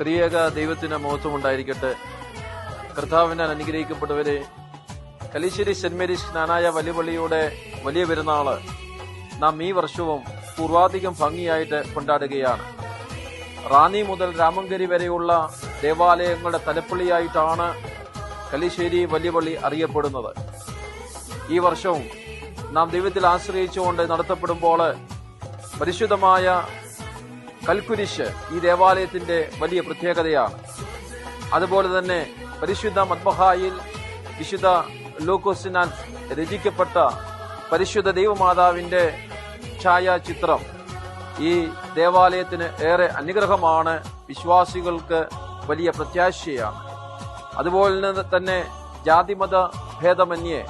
ത്രിയേക ദൈവത്തിന് മഹത്വം ഉണ്ടായിരിക്കട്ടെ. കർത്താവിനാൽ അനുഗ്രഹിക്കപ്പെട്ടവരെ, കലിശ്ശേരി സെന്റ് മേരീസ് ജ്ഞാനായ വലിയ പള്ളിയുടെ വലിയ പെരുന്നാള് നാം ഈ വർഷവും പൂർവാധികം ഭംഗിയായിട്ട് കൊണ്ടാടുകയാണ്. റാന്നി മുതൽ രാമങ്കരി വരെയുള്ള ദേവാലയങ്ങളുടെ തലപ്പള്ളിയായിട്ടാണ് കലിശ്ശേരി വലിയ പള്ളി അറിയപ്പെടുന്നത്. ഈ വർഷവും നാം ദൈവത്തിൽ ആശ്രയിച്ചുകൊണ്ട് നടത്തപ്പെടുമ്പോൾ പരിശുദ്ധമായ കൽക്കുരിശ് ഈ ദേവാലയത്തിന്റെ വലിയ പ്രത്യേകതയാണ്. അതുപോലെ തന്നെ പരിശുദ്ധ മദ്ബഹായിൽ വിശുദ്ധ ലൂക്കോസിനാൽ രചിക്കപ്പെട്ട പരിശുദ്ധ ദൈവമാതാവിന്റെ ഛായാചിത്രം ഈ ദേവാലയത്തിന് ഏറെ അനുഗ്രഹമാണ്, വിശ്വാസികൾക്ക് വലിയ പ്രത്യാശയാണ്. അതുപോലെ തന്നെ ജാതിമത ഭേദമന്യേ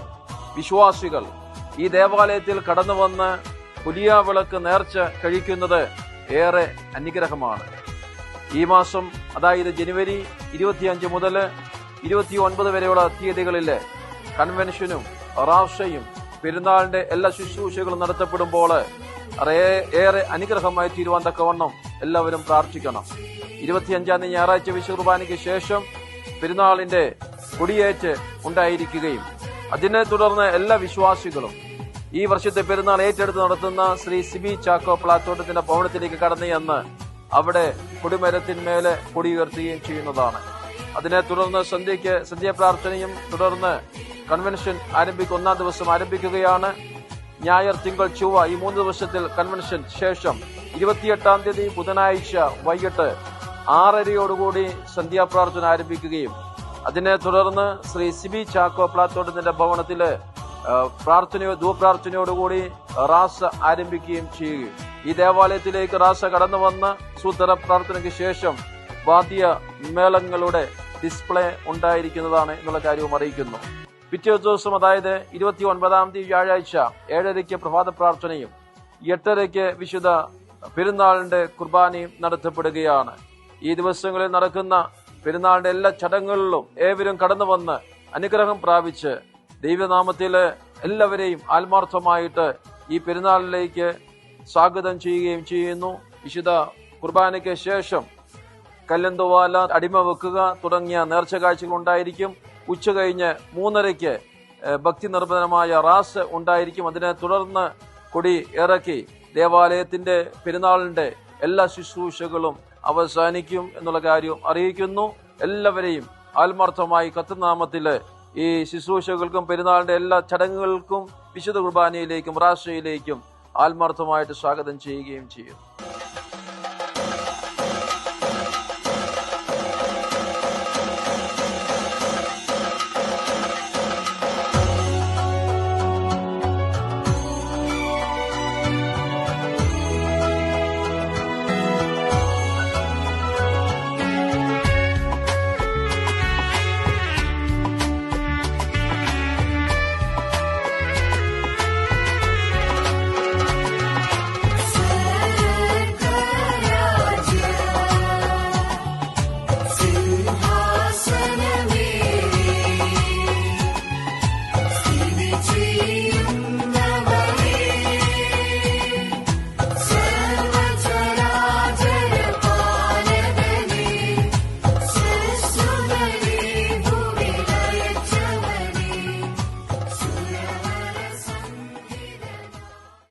വിശ്വാസികൾ ഈ ദേവാലയത്തിൽ കടന്നു വന്ന് പുലിയ വിളക്ക് നേർച്ച കഴിക്കുന്നത് ഏറെ അനുഗ്രഹമാണ്. ഈ മാസം, അതായത് ജനുവരി 25 മുതൽ 29 വരെയുള്ള തീയതികളിലെ കൺവെൻഷനും റാഷയും പെരുന്നാളിന്റെ എല്ലാ ശുശ്രൂഷകളും നടത്തപ്പെടുമ്പോൾ ഏറെ അനുഗ്രഹമായി തീരുവാൻ തക്കവണ്ണം എല്ലാവരും പ്രാർത്ഥിക്കണം. 25 ഞായറാഴ്ച വിശുദ്ധ കുർബാനയ്ക്ക് ശേഷം പെരുന്നാളിന്റെ കൊടിയേറ്റ് ഉണ്ടായിരിക്കുകയും അതിനെ തുടർന്ന് എല്ലാ വിശ്വാസികളും ഈ വർഷത്തെ പെരുന്നാൾ ഏറ്റെടുത്ത് നടത്തുന്ന ശ്രീ സിബി ചാക്കോ പ്ലാത്തോട്ടത്തിന്റെ ഭവനത്തിലേക്ക് കടന്നു ചെന്ന് അവിടെ കൊടിമരത്തിന്മേലെ കൊടിയുയർത്തുകയും ചെയ്യുന്നതാണ്. അതിനെ തുടർന്ന് സന്ധ്യാപ്രാർത്ഥനയും തുടർന്ന് കൺവെൻഷൻ ഒന്നാം ദിവസം ആരംഭിക്കുകയാണ്. ഞായർ, തിങ്കൾ, ചൊവ്വ ഈ 3 ദിവസത്തിൽ കൺവെൻഷൻ ശേഷം 28-ാം തീയതി ബുധനാഴ്ച വൈകിട്ട് 6:30 സന്ധ്യാപ്രാർത്ഥന ആരംഭിക്കുകയും അതിനെ തുടർന്ന് ശ്രീ സിബി ചാക്കോ പ്ലാത്തോട്ടത്തിന്റെ ഭവനത്തില് ധൂപ്രാർത്ഥനയോടുകൂടി റാസ ആരംഭിക്കുകയും ചെയ്യുകയും ഈ ദേവാലയത്തിലേക്ക് റാസ കടന്നു വന്ന് സൂത്ര പ്രാർത്ഥനയ്ക്ക് ശേഷം വാദ്യ മേളങ്ങളുടെ ഡിസ്പ്ലേ ഉണ്ടായിരിക്കുന്നതാണ് എന്നുള്ള കാര്യവും അറിയിക്കുന്നു. പിറ്റേ ദിവസം, അതായത് 29-ാം തീയതി വ്യാഴാഴ്ച 7:30 പ്രഭാത പ്രാർത്ഥനയും 8:30 വിശുദ്ധ പെരുന്നാളിന്റെ കുർബാനയും നടത്തപ്പെടുകയാണ്. ഈ ദിവസങ്ങളിൽ നടക്കുന്ന പെരുന്നാളിന്റെ എല്ലാ ചടങ്ങുകളിലും ഏവരും കടന്നു വന്ന് അനുഗ്രഹം പ്രാപിച്ച് ദൈവനാമത്തില് എല്ലാവരെയും ആത്മാർത്ഥമായിട്ട് ഈ പെരുന്നാളിലേക്ക് സ്വാഗതം ചെയ്യുകയും ചെയ്യുന്നു. വിശുദ്ധ കുർബാനയ്ക്ക് ശേഷം കല്ലന്തുവാല, അടിമ വെക്കുക തുടങ്ങിയ നേർച്ച കാഴ്ചകൾ ഉണ്ടായിരിക്കും. ഉച്ച കഴിഞ്ഞ് 3:30 ഭക്തി നിർഭരമായ റാസ് ഉണ്ടായിരിക്കും. അതിനെ തുടർന്ന് കൊടി ഇറക്കി ദേവാലയത്തിന്റെ പെരുന്നാളിന്റെ എല്ലാ ശുശ്രൂഷകളും അവസാനിക്കും എന്നുള്ള കാര്യം അറിയിക്കുന്നു. എല്ലാവരെയും ആത്മാർത്ഥമായി കർത്തൃനാമത്തില് ഈ ശുശ്രൂഷകൾക്കും പെരുന്നാളിന്റെ എല്ലാ ചടങ്ങുകൾക്കും വിശുദ്ധ കുർബാനയിലേക്കും റാസയിലേക്കും ആത്മാർത്ഥമായിട്ട് സ്വാഗതം ചെയ്യുകയും ചെയ്യും.